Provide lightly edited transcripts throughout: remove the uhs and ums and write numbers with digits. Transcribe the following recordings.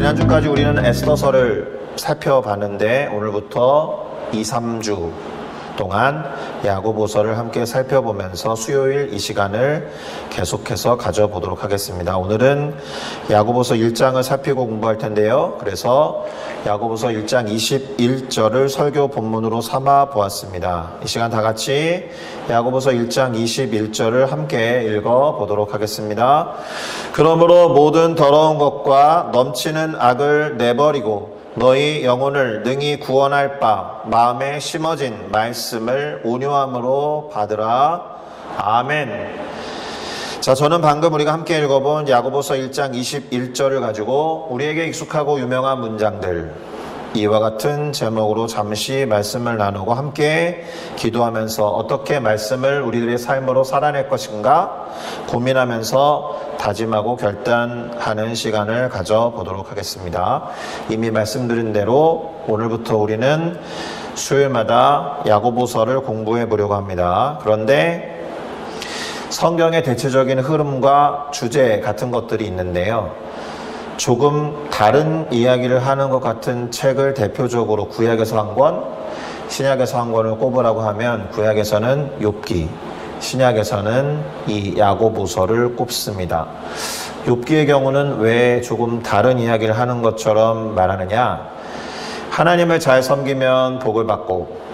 지난주까지 우리는 에스더서를 살펴봤는데 오늘부터 2, 3주 동안 야고보서를 함께 살펴보면서 수요일 이 시간을 계속해서 가져보도록 하겠습니다. 오늘은 야고보서 1장을 살피고 공부할 텐데요. 그래서 야고보서 1장 21절을 설교 본문으로 삼아 보았습니다. 이 시간 다 같이 야고보서 1장 21절을 함께 읽어보도록 하겠습니다. 그러므로 모든 더러운 것과 넘치는 악을 내버리고 너희 영혼을 능히 구원할 바 마음에 심어진 말씀을 온유함으로 받으라. 아멘. 자, 저는 방금 우리가 함께 읽어본 야고보서 1장 21절을 가지고 우리에게 익숙하고 유명한 문장들, 이와 같은 제목으로 잠시 말씀을 나누고 함께 기도하면서 어떻게 말씀을 우리들의 삶으로 살아낼 것인가 고민하면서 다짐하고 결단하는 시간을 가져보도록 하겠습니다. 이미 말씀드린 대로 오늘부터 우리는 수요일마다 야고보서를 공부해 보려고 합니다. 그런데 성경의 대체적인 흐름과 주제 같은 것들이 있는데요. 조금 다른 이야기를 하는 것 같은 책을 대표적으로 구약에서 한 권, 신약에서 한 권을 꼽으라고 하면 구약에서는 욥기, 신약에서는 이 야고보서를 꼽습니다. 욥기의 경우는 왜 조금 다른 이야기를 하는 것처럼 말하느냐? 하나님을 잘 섬기면 복을 받고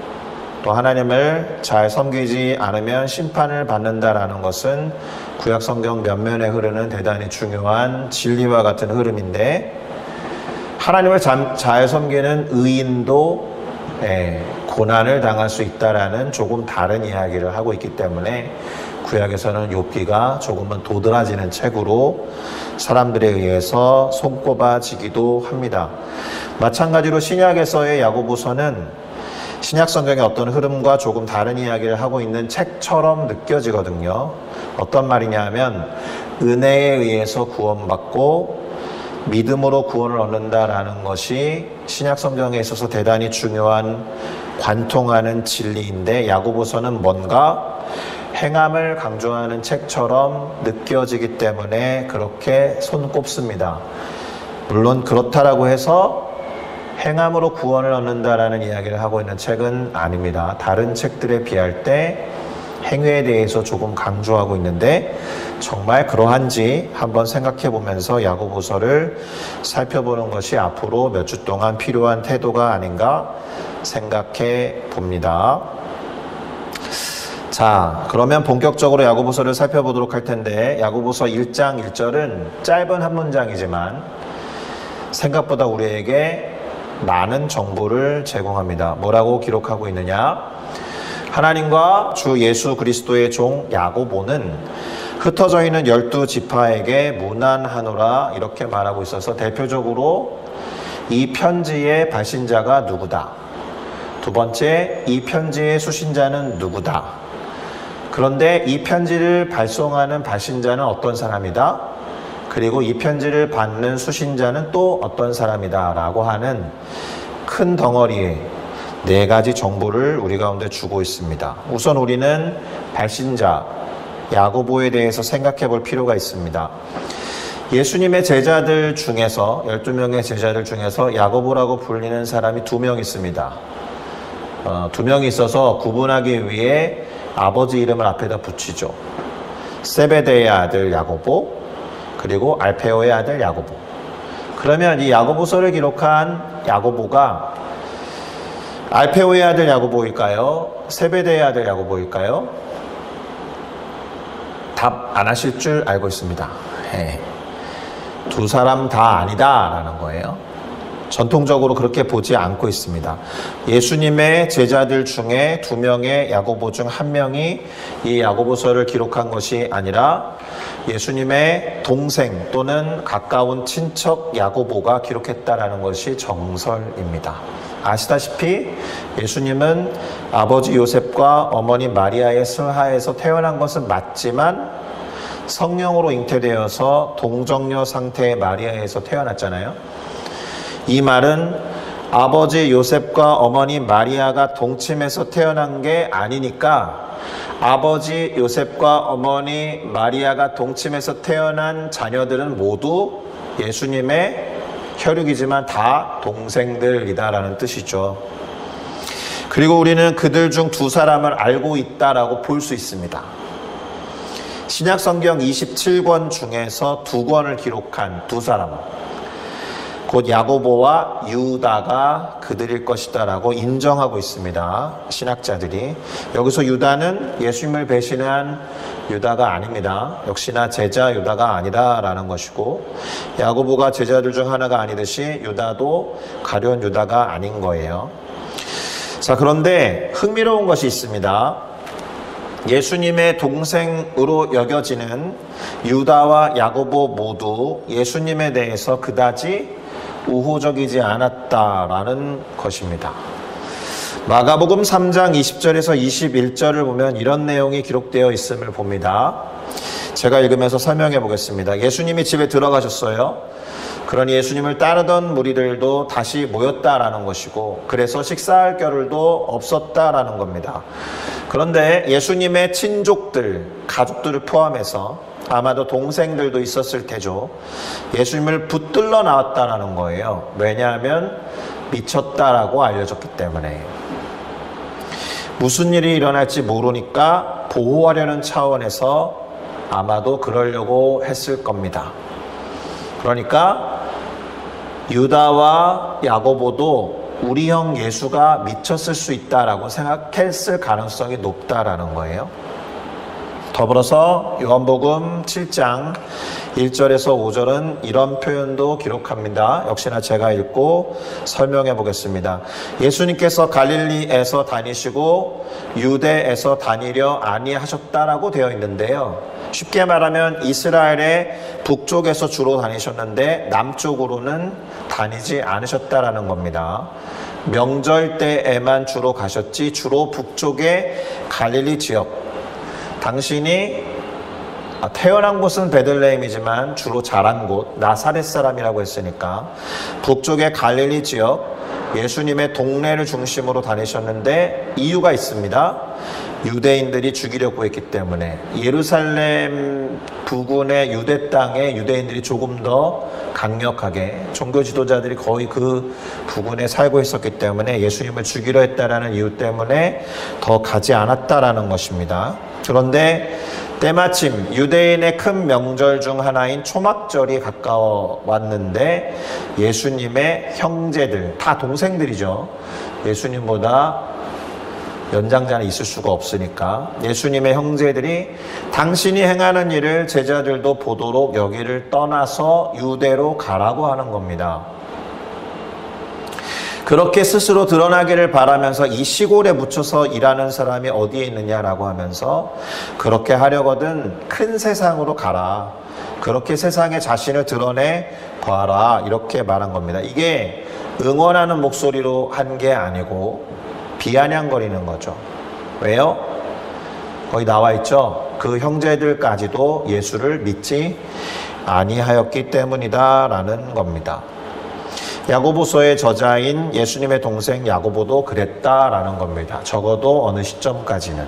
또 하나님을 잘 섬기지 않으면 심판을 받는다라는 것은 구약 성경 몇면에 흐르는 대단히 중요한 진리와 같은 흐름인데, 하나님을 잘 섬기는 의인도 고난을 당할 수 있다라는 조금 다른 이야기를 하고 있기 때문에 구약에서는 욥기가 조금은 도드라지는 책으로 사람들에 의해서 손꼽아지기도 합니다. 마찬가지로 신약에서의 야고보서는 신약 성경의 어떤 흐름과 조금 다른 이야기를 하고 있는 책처럼 느껴지거든요. 어떤 말이냐 하면 은혜에 의해서 구원받고 믿음으로 구원을 얻는다라는 것이 신약 성경에 있어서 대단히 중요한 관통하는 진리인데, 야고보서는 뭔가 행함을 강조하는 책처럼 느껴지기 때문에 그렇게 손꼽습니다. 물론 그렇다라고 해서 행함으로 구원을 얻는다라는 이야기를 하고 있는 책은 아닙니다. 다른 책들에 비할 때 행위에 대해서 조금 강조하고 있는데 정말 그러한지 한번 생각해 보면서 야고보서를 살펴보는 것이 앞으로 몇 주 동안 필요한 태도가 아닌가 생각해 봅니다. 자, 그러면 본격적으로 야고보서를 살펴보도록 할 텐데, 야고보서 1장 1절은 짧은 한 문장이지만 생각보다 우리에게 많은 정보를 제공합니다. 뭐라고 기록하고 있느냐? 하나님과 주 예수 그리스도의 종 야고보는 흩어져 있는 12지파에게 문안하노라 이렇게 말하고 있어서 대표적으로 이 편지의 발신자가 누구다. 두 번째, 이 편지의 수신자는 누구다. 그런데 이 편지를 발송하는 발신자는 어떤 사람이다. 그리고 이 편지를 받는 수신자는 또 어떤 사람이다 라고 하는 큰 덩어리의 4가지 정보를 우리 가운데 주고 있습니다. 우선 우리는 발신자 야고보에 대해서 생각해 볼 필요가 있습니다. 예수님의 제자들 중에서 12명의 제자들 중에서 야고보라고 불리는 사람이 2명 있습니다. 2명이 있어서 구분하기 위해 아버지 이름을 앞에다 붙이죠. 세베대의 아들 야고보, 그리고 알페오의 아들 야고보. 그러면 이 야고보서를 기록한 야고보가 알페오의 아들 야고보일까요? 세베대의 아들 야고보일까요? 답 안 하실 줄 알고 있습니다. 두 사람 다 아니다 라는 거예요. 전통적으로 그렇게 보지 않고 있습니다. 예수님의 제자들 중에 2명의 야고보 중 1명이 이 야고보서를 기록한 것이 아니라 예수님의 동생 또는 가까운 친척 야고보가 기록했다라는 것이 정설입니다. 아시다시피 예수님은 아버지 요셉과 어머니 마리아의 슬하에서 태어난 것은 맞지만 성령으로 잉태되어서 동정녀 상태의 마리아에서 태어났잖아요. 이 말은 아버지 요셉과 어머니 마리아가 동침해서 태어난 게 아니니까 아버지 요셉과 어머니 마리아가 동침해서 태어난 자녀들은 모두 예수님의 혈육이지만 다 동생들이다라는 뜻이죠. 그리고 우리는 그들 중 두 사람을 알고 있다라고 볼 수 있습니다. 신약성경 27권 중에서 2권을 기록한 두 사람, 곧 야고보와 유다가 그들일 것이다 라고 인정하고 있습니다. 신학자들이. 여기서 유다는 예수님을 배신한 유다가 아닙니다. 역시나 제자 유다가 아니다 라는 것이고, 야고보가 제자들 중 하나가 아니듯이 유다도 가룟 유다가 아닌 거예요. 자, 그런데 흥미로운 것이 있습니다. 예수님의 동생으로 여겨지는 유다와 야고보 모두 예수님에 대해서 그다지 우호적이지 않았다라는 것입니다. 마가복음 3장 20절에서 21절을 보면 이런 내용이 기록되어 있음을 봅니다. 제가 읽으면서 설명해 보겠습니다. 예수님이 집에 들어가셨어요. 그러니 예수님을 따르던 무리들도 다시 모였다라는 것이고, 그래서 식사할 겨를도 없었다라는 겁니다. 그런데 예수님의 친족들, 가족들을 포함해서 아마도 동생들도 있었을 테죠. 예수님을 붙들러 나왔다라는 거예요. 왜냐하면 미쳤다라고 알려졌기 때문에. 무슨 일이 일어날지 모르니까 보호하려는 차원에서 아마도 그러려고 했을 겁니다. 그러니까 유다와 야고보도 우리 형 예수가 미쳤을 수 있다라고 생각했을 가능성이 높다라는 거예요. 더불어서 요한복음 7장 1절에서 5절은 이런 표현도 기록합니다. 역시나 제가 읽고 설명해 보겠습니다. 예수님께서 갈릴리에서 다니시고 유대에서 다니려 아니하셨다라고 되어 있는데요. 쉽게 말하면 이스라엘의 북쪽에서 주로 다니셨는데 남쪽으로는 다니지 않으셨다라는 겁니다. 명절 때에만 주로 가셨지 주로 북쪽의 갈릴리 지역, 당신이 태어난 곳은 베들레헴이지만 주로 자란 곳 나사렛 사람이라고 했으니까 북쪽의 갈릴리 지역 예수님의 동네를 중심으로 다니셨는데 이유가 있습니다. 유대인들이 죽이려고 했기 때문에. 예루살렘 부근의 유대 땅에 유대인들이 조금 더 강력하게, 종교 지도자들이 거의 그 부근에 살고 있었기 때문에 예수님을 죽이려 했다라는 이유 때문에 더 가지 않았다라는 것입니다. 그런데 때마침 유대인의 큰 명절 중 하나인 초막절이 가까워 왔는데 예수님의 형제들, 다 동생들이죠. 예수님보다 연장자는 있을 수가 없으니까 예수님의 형제들이 당신이 행하는 일을 제자들도 보도록 여기를 떠나서 유대로 가라고 하는 겁니다. 그렇게 스스로 드러나기를 바라면서 이 시골에 묻혀서 일하는 사람이 어디에 있느냐라고 하면서 그렇게 하려거든 큰 세상으로 가라. 그렇게 세상에 자신을 드러내 봐라. 이렇게 말한 겁니다. 이게 응원하는 목소리로 한 게 아니고 비아냥거리는 거죠. 왜요? 거기 나와 있죠. 그 형제들까지도 예수를 믿지 아니하였기 때문이다라는 겁니다. 야고보서의 저자인 예수님의 동생 야고보도 그랬다라는 겁니다. 적어도 어느 시점까지는.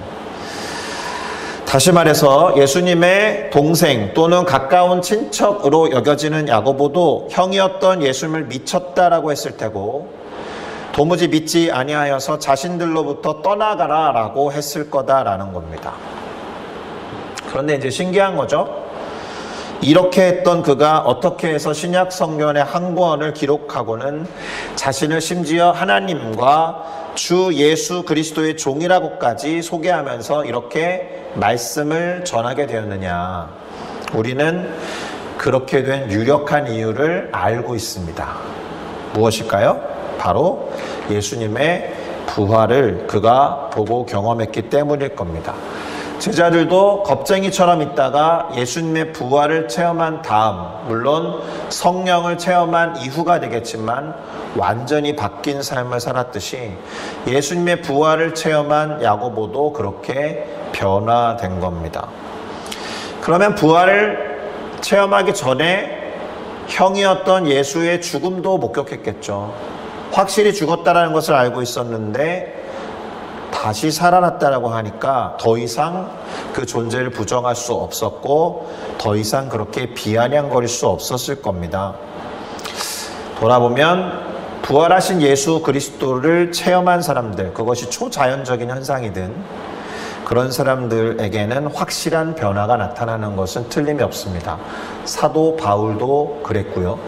다시 말해서 예수님의 동생 또는 가까운 친척으로 여겨지는 야고보도 형이었던 예수님을 미쳤다라고 했을 테고 도무지 믿지 아니하여서 자신들로부터 떠나가라라고 했을 거다라는 겁니다. 그런데 이제 신기한 거죠. 이렇게 했던 그가 어떻게 해서 신약 성경의 한 권을 기록하고는 자신을 심지어 하나님과 주 예수 그리스도의 종이라고까지 소개하면서 이렇게 말씀을 전하게 되었느냐. 우리는 그렇게 된 유력한 이유를 알고 있습니다. 무엇일까요? 바로 예수님의 부활을 그가 보고 경험했기 때문일 겁니다. 제자들도 겁쟁이처럼 있다가 예수님의 부활을 체험한 다음, 물론 성령을 체험한 이후가 되겠지만 완전히 바뀐 삶을 살았듯이 예수님의 부활을 체험한 야고보도 그렇게 변화된 겁니다. 그러면 부활을 체험하기 전에 형이었던 예수의 죽음도 목격했겠죠. 확실히 죽었다는 것을 알고 있었는데 다시 살아났다라고 하니까 더 이상 그 존재를 부정할 수 없었고 더 이상 그렇게 비아냥거릴 수 없었을 겁니다. 돌아보면 부활하신 예수 그리스도를 체험한 사람들, 그것이 초자연적인 현상이든 그런 사람들에게는 확실한 변화가 나타나는 것은 틀림이 없습니다. 사도 바울도 그랬고요.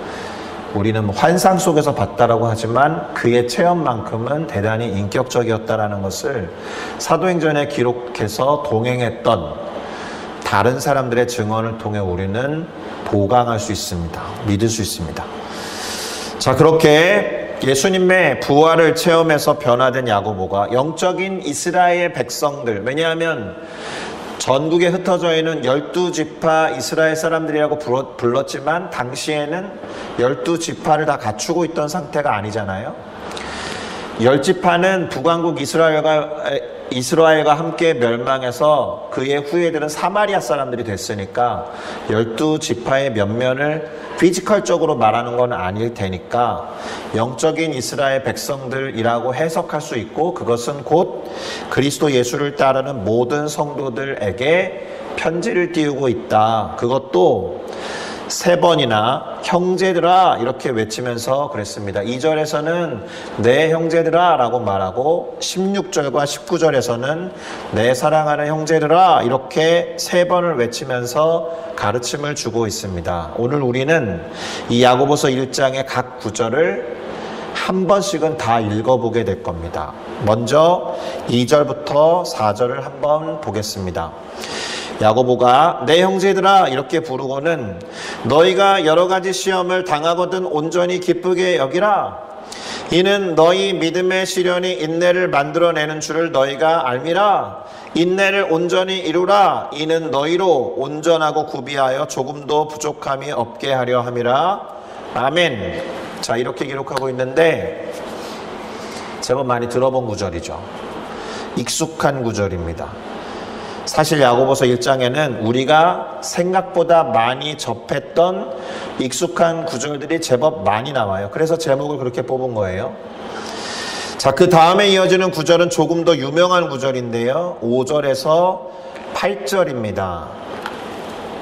우리는 환상 속에서 봤다라고 하지만 그의 체험만큼은 대단히 인격적이었다라는 것을 사도행전에 기록해서 동행했던 다른 사람들의 증언을 통해 우리는 보강할 수 있습니다. 믿을 수 있습니다. 자, 그렇게 예수님의 부활을 체험해서 변화된 야고보가 영적인 이스라엘 백성들, 왜냐하면 전국에 흩어져 있는 12지파 이스라엘 사람들이라고 불렀지만 당시에는 12지파를 다 갖추고 있던 상태가 아니잖아요. 10지파는 북왕국 이스라엘과 함께 멸망해서 그의 후예들은 사마리아 사람들이 됐으니까 12지파의 면면을 피지컬적으로 말하는 건 아닐 테니까 영적인 이스라엘 백성들이라고 해석할 수 있고, 그것은 곧 그리스도 예수를 따르는 모든 성도들에게 편지를 띄우고 있다. 그것도 3번이나 형제들아 이렇게 외치면서 그랬습니다. 2절에서는 내 형제들아 라고 말하고 16절과 19절에서는 내 사랑하는 형제들아 이렇게 3번을 외치면서 가르침을 주고 있습니다. 오늘 우리는 이 야고보서 1장의 각 구절을 한 번씩은 다 읽어보게 될 겁니다. 먼저 2절부터 4절을 한번 보겠습니다. 야고보가 내 형제들아 이렇게 부르고는 너희가 여러 가지 시험을 당하거든 온전히 기쁘게 여기라. 이는 너희 믿음의 시련이 인내를 만들어내는 줄을 너희가 알미라. 인내를 온전히 이루라. 이는 너희로 온전하고 구비하여 조금도 부족함이 없게 하려 함이라. 아멘. 자, 이렇게 기록하고 있는데 제법 많이 들어본 구절이죠. 익숙한 구절입니다. 사실 야고보서 1장에는 우리가 생각보다 많이 접했던 익숙한 구절들이 제법 많이 나와요. 그래서 제목을 그렇게 뽑은 거예요. 자, 그 다음에 이어지는 구절은 조금 더 유명한 구절인데요. 5절에서 8절입니다.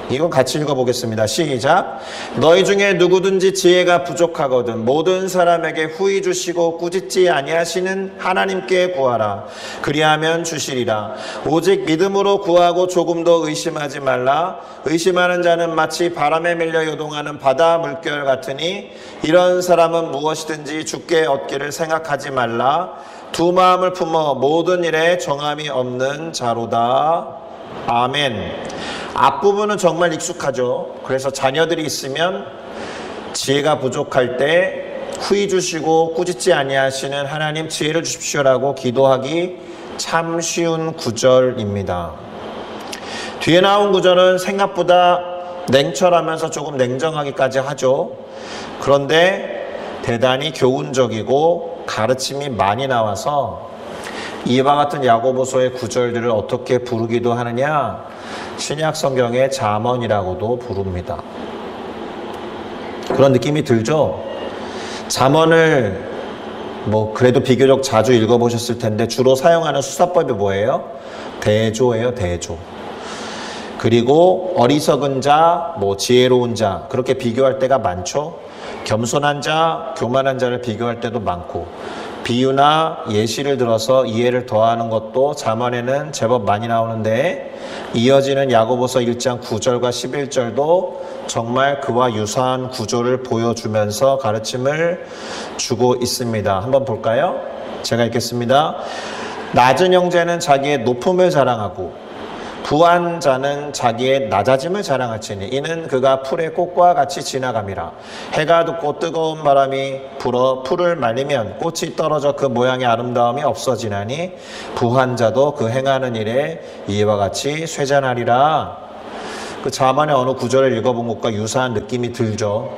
이거 같이 읽어보겠습니다. 시작. 너희 중에 누구든지 지혜가 부족하거든 모든 사람에게 후히 주시고 꾸짖지 아니하시는 하나님께 구하라. 그리하면 주시리라. 오직 믿음으로 구하고 조금도 의심하지 말라. 의심하는 자는 마치 바람에 밀려 요동하는 바다 물결 같으니 이런 사람은 무엇이든지 주께 얻기를 생각하지 말라. 두 마음을 품어 모든 일에 정함이 없는 자로다. 아멘. 앞부분은 정말 익숙하죠. 그래서 자녀들이 있으면 지혜가 부족할 때 후히 주시고 꾸짖지 아니하시는 하나님 지혜를 주십시오라고 기도하기 참 쉬운 구절입니다. 뒤에 나온 구절은 생각보다 냉철하면서 조금 냉정하기까지 하죠. 그런데 대단히 교훈적이고 가르침이 많이 나와서 이와 같은 야고보서의 구절들을 어떻게 부르기도 하느냐? 신약 성경의 잠언이라고도 부릅니다. 그런 느낌이 들죠? 잠언을 그래도 비교적 자주 읽어보셨을 텐데 주로 사용하는 수사법이 뭐예요? 대조예요, 대조. 그리고 어리석은 자, 지혜로운 자 그렇게 비교할 때가 많죠. 겸손한 자, 교만한 자를 비교할 때도 많고 비유나 예시를 들어서 이해를 더하는 것도 잠언에는 제법 많이 나오는데 이어지는 야고보서 1장 9절과 11절도 정말 그와 유사한 구조를 보여주면서 가르침을 주고 있습니다. 한번 볼까요? 제가 읽겠습니다. 낮은 형제는 자기의 높음을 자랑하고 부한 자는 자기의 낮아짐을 자랑할지니 이는 그가 풀의 꽃과 같이 지나감이라. 해가 돋고 뜨거운 바람이 불어 풀을 말리면 꽃이 떨어져 그 모양의 아름다움이 없어지나니 부한 자도 그 행하는 일에 이와 같이 쇠잔하리라. 그 잠언의 어느 구절을 읽어본 것과 유사한 느낌이 들죠.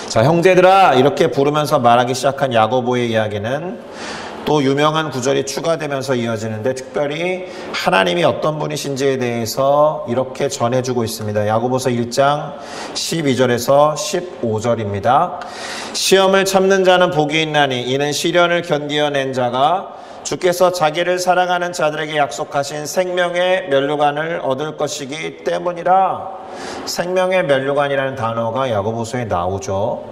자, 형제들아 이렇게 부르면서 말하기 시작한 야고보의 이야기는 또 유명한 구절이 추가되면서 이어지는데 특별히 하나님이 어떤 분이신지에 대해서 이렇게 전해주고 있습니다. 야고보서 1장 12절에서 15절입니다. 시험을 참는 자는 복이 있나니 이는 시련을 견디어낸 자가 주께서 자기를 사랑하는 자들에게 약속하신 생명의 면류관을 얻을 것이기 때문이라. 생명의 면류관이라는 단어가 야고보서에 나오죠.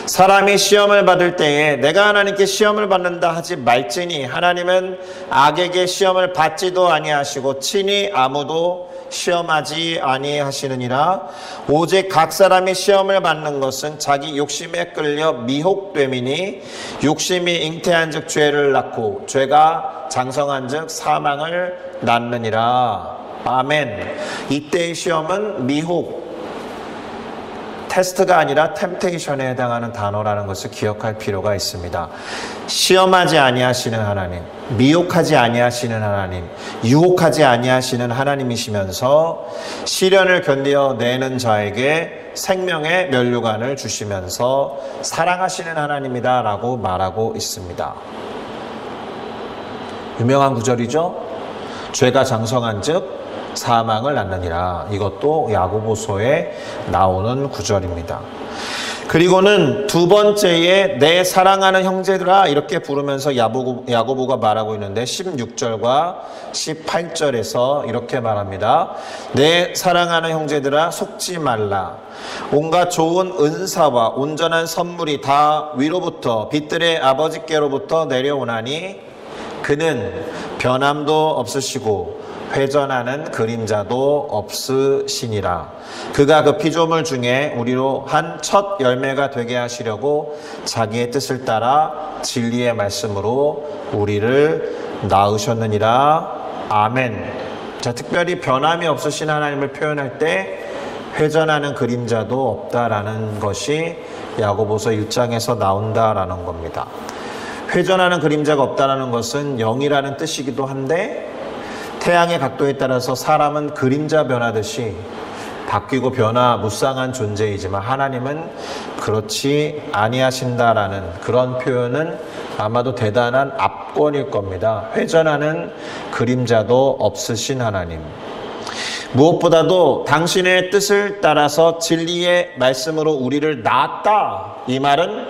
사람이 시험을 받을 때에 내가 하나님께 시험을 받는다 하지 말지니 하나님은 악에게 시험을 받지도 아니하시고 친히 아무도 시험하지 아니하시느니라. 오직 각 사람이 시험을 받는 것은 자기 욕심에 끌려 미혹됨이니 욕심이 잉태한즉 죄를 낳고 죄가 장성한즉 사망을 낳느니라. 아멘. 이때의 시험은 미혹, 테스트가 아니라 템테이션에 해당하는 단어라는 것을 기억할 필요가 있습니다. 시험하지 아니하시는 하나님, 미혹하지 아니하시는 하나님, 유혹하지 아니하시는 하나님이시면서 시련을 견뎌내는 자에게 생명의 면류관을 주시면서 사랑하시는 하나님이다 라고 말하고 있습니다. 유명한 구절이죠. 죄가 장성한 즉 사망을 낳느니라. 이것도 야고보서에 나오는 구절입니다. 그리고는 두 번째에 내 사랑하는 형제들아 이렇게 부르면서 야고보가 말하고 있는데 16절과 18절에서 이렇게 말합니다. 내 사랑하는 형제들아 속지 말라. 온갖 좋은 은사와 온전한 선물이 다 위로부터 빛들의 아버지께로부터 내려오나니 그는 변함도 없으시고 회전하는 그림자도 없으시니라. 그가 그 피조물 중에 우리로 한 첫 열매가 되게 하시려고 자기의 뜻을 따라 진리의 말씀으로 우리를 낳으셨느니라. 아멘. 자, 특별히 변함이 없으신 하나님을 표현할 때 회전하는 그림자도 없다라는 것이 야고보서 1장에서 나온다라는 겁니다. 회전하는 그림자가 없다라는 것은 영이라는 뜻이기도 한데 태양의 각도에 따라서 사람은 그림자 변하듯이 바뀌고 변화무쌍한 존재이지만 하나님은 그렇지 아니하신다라는 그런 표현은 아마도 대단한 압권일 겁니다. 회전하는 그림자도 없으신 하나님. 무엇보다도 당신의 뜻을 따라서 진리의 말씀으로 우리를 낳았다. 이 말은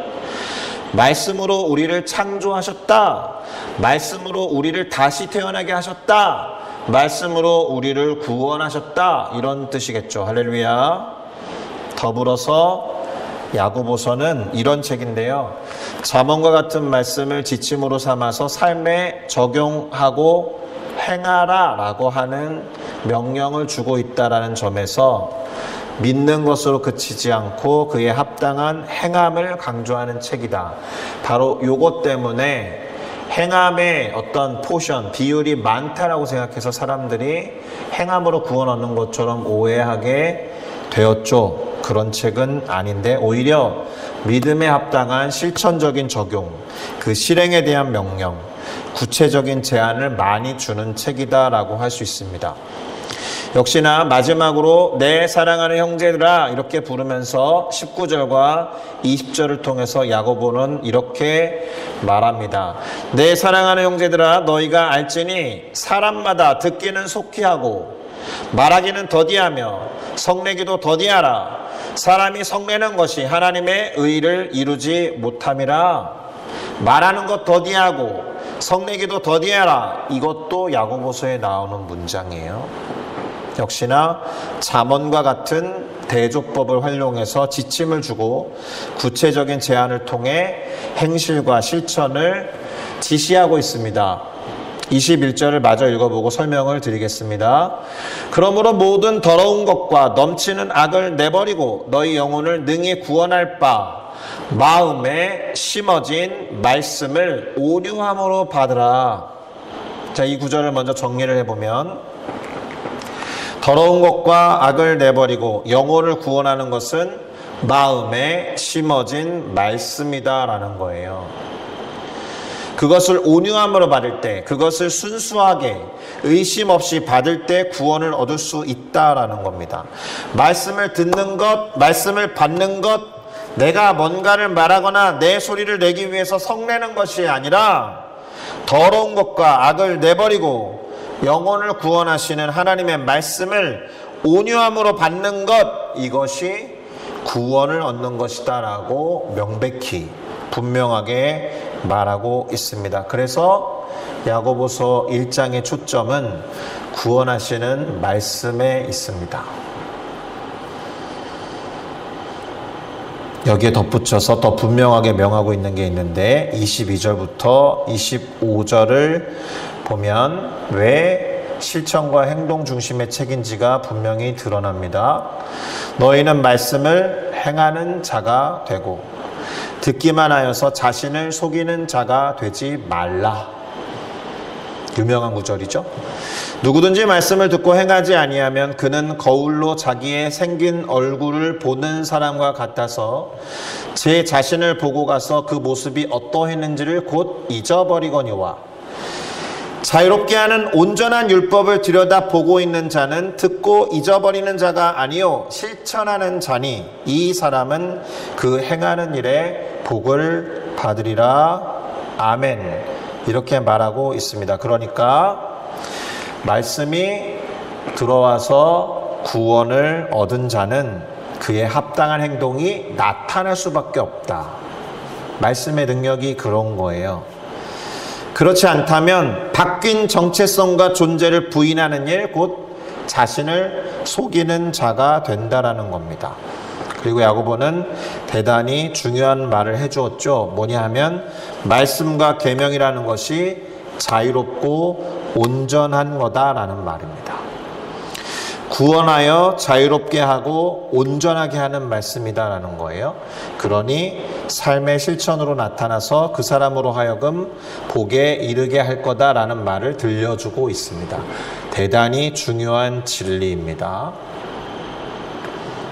말씀으로 우리를 창조하셨다. 말씀으로 우리를 다시 태어나게 하셨다. 말씀으로 우리를 구원하셨다. 이런 뜻이겠죠. 할렐루야. 더불어서 야고보서는 이런 책인데요. 잠언과 같은 말씀을 지침으로 삼아서 삶에 적용하고 행하라 라고 하는 명령을 주고 있다라는 점에서 믿는 것으로 그치지 않고 그에 합당한 행함을 강조하는 책이다. 바로 요것 때문에 행함의 어떤 포션, 비율이 많다라고 생각해서 사람들이 행함으로 구원 얻는 것처럼 오해하게 되었죠. 그런 책은 아닌데 오히려 믿음에 합당한 실천적인 적용, 그 실행에 대한 명령, 구체적인 제안을 많이 주는 책이다라고 할 수 있습니다. 역시나 마지막으로 내 사랑하는 형제들아 이렇게 부르면서 19절과 20절을 통해서 야고보는 이렇게 말합니다. 내 사랑하는 형제들아 너희가 알지니 사람마다 듣기는 속히 하고 말하기는 더디하며 성내기도 더디하라. 사람이 성내는 것이 하나님의 의를 이루지 못함이라. 말하는 것 더디하고 성내기도 더디하라. 이것도 야고보서에 나오는 문장이에요. 역시나 잠언과 같은 대조법을 활용해서 지침을 주고 구체적인 제안을 통해 행실과 실천을 지시하고 있습니다. 21절을 마저 읽어보고 설명을 드리겠습니다. 그러므로 모든 더러운 것과 넘치는 악을 내버리고 너희 영혼을 능히 구원할 바 마음에 심어진 말씀을 온유함으로 받으라. 자, 이 구절을 먼저 정리를 해보면 더러운 것과 악을 내버리고 영혼을 구원하는 것은 마음에 심어진 말씀이다라는 거예요. 그것을 온유함으로 받을 때, 그것을 순수하게 의심 없이 받을 때 구원을 얻을 수 있다라는 겁니다. 말씀을 듣는 것, 말씀을 받는 것, 내가 뭔가를 말하거나 내 소리를 내기 위해서 성내는 것이 아니라 더러운 것과 악을 내버리고 영혼을 구원하시는 하나님의 말씀을 온유함으로 받는 것, 이것이 구원을 얻는 것이다 라고 명백히 분명하게 말하고 있습니다. 그래서 야고보서 1장의 초점은 구원하시는 말씀에 있습니다. 여기에 덧붙여서 더 분명하게 명하고 있는 게 있는데 22절부터 25절을 보면 왜 실천과 행동 중심의 책인지가 분명히 드러납니다. 너희는 말씀을 행하는 자가 되고 듣기만 하여서 자신을 속이는 자가 되지 말라. 유명한 구절이죠. 누구든지 말씀을 듣고 행하지 아니하면 그는 거울로 자기의 생긴 얼굴을 보는 사람과 같아서 제 자신을 보고 가서 그 모습이 어떠했는지를 곧 잊어버리거니와 자유롭게 하는 온전한 율법을 들여다보고 있는 자는 듣고 잊어버리는 자가 아니요 실천하는 자니 이 사람은 그 행하는 일에 복을 받으리라. 아멘. 이렇게 말하고 있습니다. 그러니까 말씀이 들어와서 구원을 얻은 자는 그의 합당한 행동이 나타날 수밖에 없다. 말씀의 능력이 그런 거예요. 그렇지 않다면 바뀐 정체성과 존재를 부인하는 일, 곧 자신을 속이는 자가 된다라는 겁니다. 그리고 야고보는 대단히 중요한 말을 해주었죠. 뭐냐 하면 말씀과 계명이라는 것이 자유롭고 온전한 거다라는 말입니다. 구원하여 자유롭게 하고 온전하게 하는 말씀이다라는 거예요. 그러니 삶의 실천으로 나타나서 그 사람으로 하여금 복에 이르게 할 거다라는 말을 들려주고 있습니다. 대단히 중요한 진리입니다.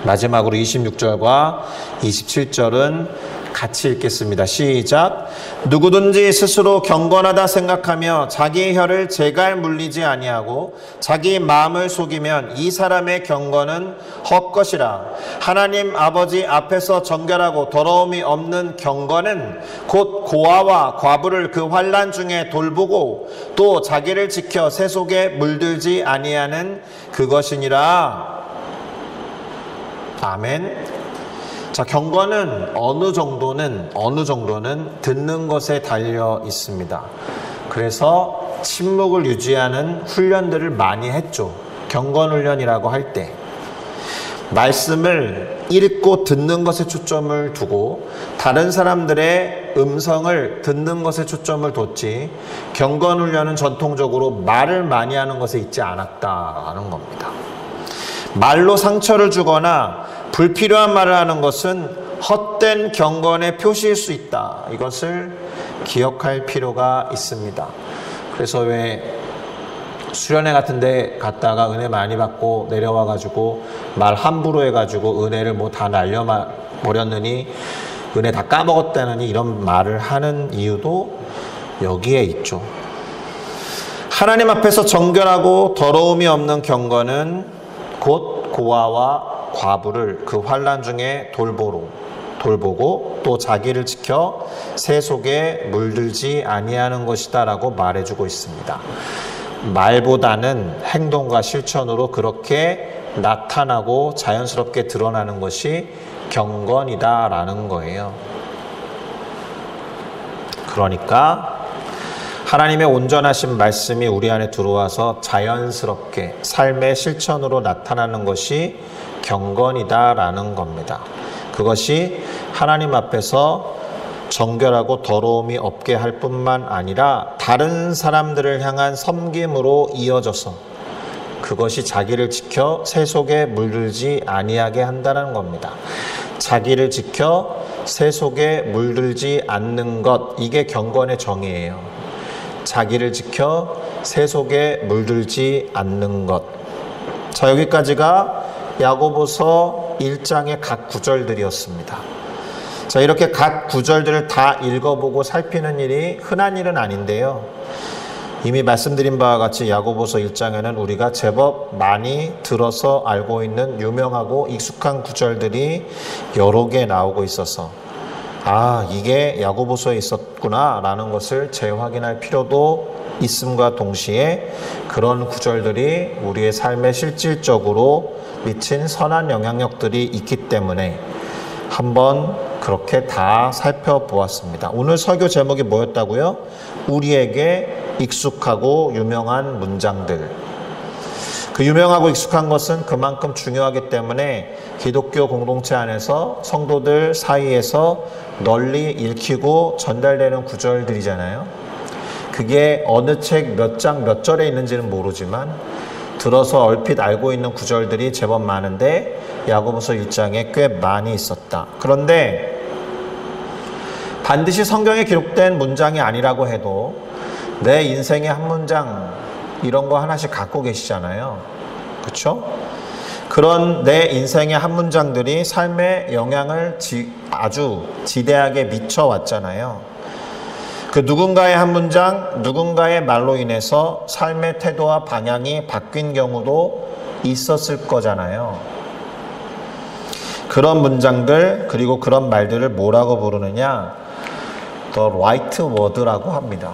마지막으로 26절과 27절은 같이 읽겠습니다. 시작. 누구든지 스스로 경건하다 생각하며 자기의 혀를 제갈 물리지 아니하고 자기 마음을 속이면 이 사람의 경건은 헛것이라. 하나님 아버지 앞에서 정결하고 더러움이 없는 경건은 곧 고아와 과부를 그 환난 중에 돌보고 또 자기를 지켜 새 속에 물들지 아니하는 그것이니라. 아멘. 자, 경건은 어느 정도는 듣는 것에 달려 있습니다. 그래서 침묵을 유지하는 훈련들을 많이 했죠. 경건 훈련이라고 할 때 말씀을 읽고 듣는 것에 초점을 두고 다른 사람들의 음성을 듣는 것에 초점을 뒀지, 경건 훈련은 전통적으로 말을 많이 하는 것에 있지 않았다는 겁니다. 말로 상처를 주거나 불필요한 말을 하는 것은 헛된 경건의 표시일 수 있다. 이것을 기억할 필요가 있습니다. 그래서 왜 수련회 같은 데 갔다가 은혜 많이 받고 내려와 가지고 말 함부로 해 가지고 은혜를 뭐 다 날려버렸느니 은혜 다 까먹었다느니 이런 말을 하는 이유도 여기에 있죠. 하나님 앞에서 정결하고 더러움이 없는 경건은 곧 고아와 과부를 그 환난 중에 돌보고 또 자기를 지켜 새 속에 물들지 아니하는 것이다 라고 말해주고 있습니다. 말보다는 행동과 실천으로 그렇게 나타나고 자연스럽게 드러나는 것이 경건이다 라는 거예요. 그러니까 하나님의 온전하신 말씀이 우리 안에 들어와서 자연스럽게 삶의 실천으로 나타나는 것이 경건이다라는 겁니다. 그것이 하나님 앞에서 정결하고 더러움이 없게 할 뿐만 아니라 다른 사람들을 향한 섬김으로 이어져서 그것이 자기를 지켜 새 속에 물들지 아니하게 한다는 겁니다. 자기를 지켜 새 속에 물들지 않는 것, 이게 경건의 정의예요. 자기를 지켜 새 속에 물들지 않는 것. 자, 여기까지가 야고보서 1장의 각 구절들이었습니다. 자, 이렇게 각 구절들을 다 읽어보고 살피는 일이 흔한 일은 아닌데요. 이미 말씀드린 바와 같이 야고보서 1장에는 우리가 제법 많이 들어서 알고 있는 유명하고 익숙한 구절들이 여러 개 나오고 있어서 이게 야고보서에 있었구나 라는 것을 재확인할 필요도 있음과 동시에 그런 구절들이 우리의 삶에 실질적으로 미친 선한 영향력들이 있기 때문에 한번 그렇게 다 살펴보았습니다. 오늘 설교 제목이 뭐였다고요? 우리에게 익숙하고 유명한 문장들. 그 유명하고 익숙한 것은 그만큼 중요하기 때문에 기독교 공동체 안에서 성도들 사이에서 널리 읽히고 전달되는 구절들이잖아요. 그게 어느 책 몇 장 몇 절에 있는지는 모르지만 들어서 얼핏 알고 있는 구절들이 제법 많은데 야고보서 1장에 꽤 많이 있었다. 그런데 반드시 성경에 기록된 문장이 아니라고 해도 내 인생의 한 문장 이런 거 하나씩 갖고 계시잖아요. 그렇죠? 그런 내 인생의 한 문장들이 삶에 영향을 아주 지대하게 미쳐왔잖아요. 그 누군가의 한 문장, 누군가의 말로 인해서 삶의 태도와 방향이 바뀐 경우도 있었을 거잖아요. 그런 문장들 그리고 그런 말들을 뭐라고 부르느냐? The right word라고 합니다.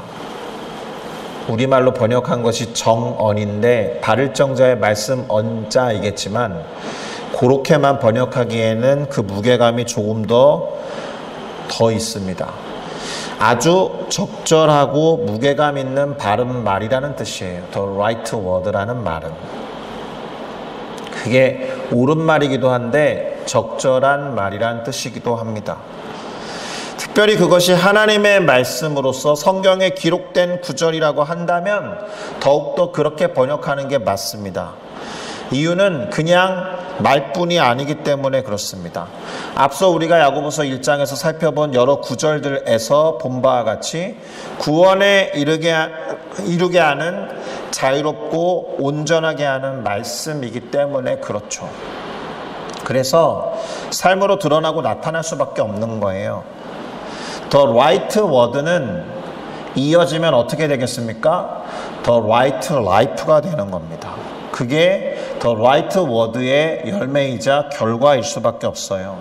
우리말로 번역한 것이 정언인데 발을 정자의 말씀 언자이겠지만 그렇게만 번역하기에는 그 무게감이 조금 더 있습니다. 아주 적절하고 무게감 있는 바른 말이라는 뜻이에요. The right word라는 말은. 그게 옳은 말이기도 한데 적절한 말이라는 뜻이기도 합니다. 특별히 그것이 하나님의 말씀으로서 성경에 기록된 구절이라고 한다면 더욱더 그렇게 번역하는 게 맞습니다. 이유는 그냥 말뿐이 아니기 때문에 그렇습니다. 앞서 우리가 야고보서 1장에서 살펴본 여러 구절들에서 본 바와 같이 구원에 이르게 하는 자유롭고 온전하게 하는 말씀이기 때문에 그렇죠. 그래서 삶으로 드러나고 나타날 수밖에 없는 거예요. The right word는 이어지면 어떻게 되겠습니까? The right life가 되는 겁니다. 그게 The right word의 열매이자 결과일 수밖에 없어요.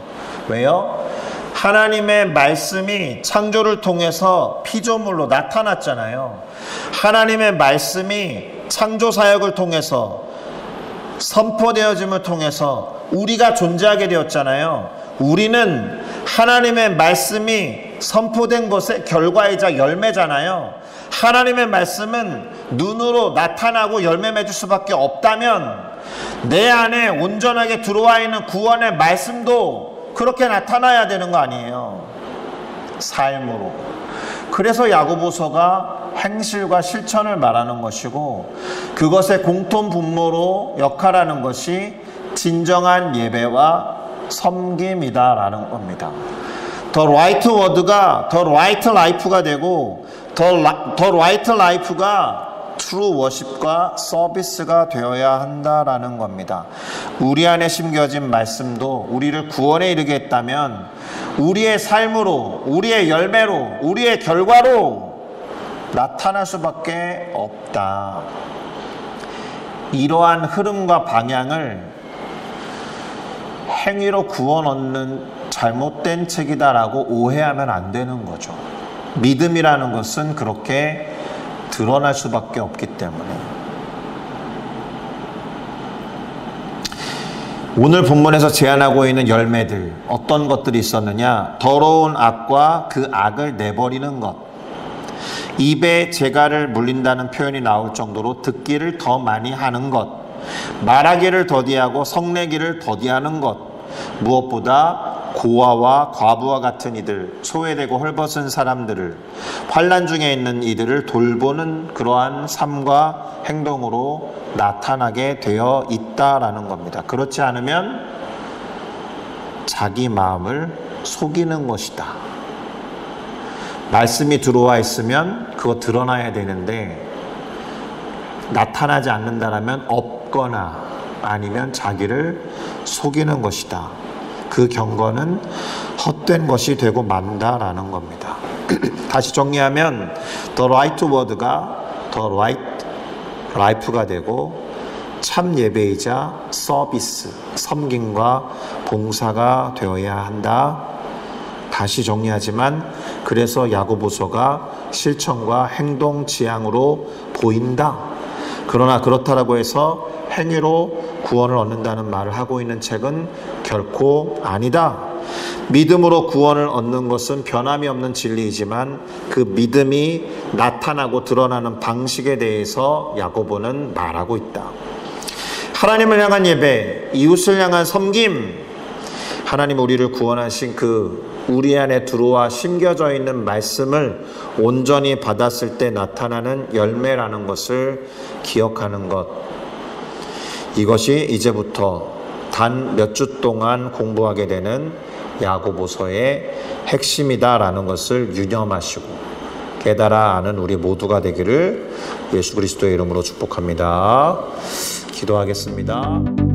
왜요? 하나님의 말씀이 창조를 통해서 피조물로 나타났잖아요. 하나님의 말씀이 창조 사역을 통해서 선포되어짐을 통해서 우리가 존재하게 되었잖아요. 우리는 하나님의 말씀이 선포된 것의 결과이자 열매잖아요. 하나님의 말씀은 눈으로 나타나고 열매 맺을 수밖에 없다면 내 안에 온전하게 들어와 있는 구원의 말씀도 그렇게 나타나야 되는 거 아니에요. 삶으로. 그래서 야고보서가 행실과 실천을 말하는 것이고 그것의 공통 분모로 역할하는 것이 진정한 예배와 섬김이다라는 겁니다. The right word가 The right life가 되고 The right life가 true worship과 서비스가 되어야 한다라는 겁니다. 우리 안에 심겨진 말씀도 우리를 구원에 이르게 했다면 우리의 삶으로, 우리의 열매로, 우리의 결과로 나타날 수밖에 없다. 이러한 흐름과 방향을 행위로 구원 얻는 잘못된 책이다라고 오해하면 안 되는 거죠. 믿음이라는 것은 그렇게 드러날 수밖에 없기 때문에. 오늘 본문에서 제안하고 있는 열매들 어떤 것들이 있었느냐? 더러운 악과 그 악을 내버리는 것, 입에 재갈을 물린다는 표현이 나올 정도로 듣기를 더 많이 하는 것, 말하기를 더디하고 성내기를 더디하는 것, 무엇보다 고아와 과부와 같은 이들, 소외되고 헐벗은 사람들을, 환난 중에 있는 이들을 돌보는 그러한 삶과 행동으로 나타나게 되어 있다라는 겁니다. 그렇지 않으면 자기 마음을 속이는 것이다. 말씀이 들어와 있으면 그거 드러나야 되는데 나타나지 않는다라면 없거나 아니면 자기를 속이는 것이다. 그 경건은 헛된 것이 되고 만다라는 겁니다. 다시 정리하면 The right word가 The right life가 되고 참 예배이자 서비스, 섬김과 봉사가 되어야 한다. 다시 정리하지만 그래서 야고보서가 실천과 행동 지향으로 보인다. 그러나 그렇다라고 해서 행위로 구원을 얻는다는 말을 하고 있는 책은 결코 아니다. 믿음으로 구원을 얻는 것은 변함이 없는 진리이지만 그 믿음이 나타나고 드러나는 방식에 대해서 야고보는 말하고 있다. 하나님을 향한 예배, 이웃을 향한 섬김, 하나님 우리를 구원하신 그 우리 안에 들어와 심겨져 있는 말씀을 온전히 받았을 때 나타나는 열매라는 것을 기억하는 것, 이것이 이제부터 단 몇 주 동안 공부하게 되는 야고보서의 핵심이다라는 것을 유념하시고 깨달아 아는 우리 모두가 되기를 예수 그리스도의 이름으로 축복합니다. 기도하겠습니다.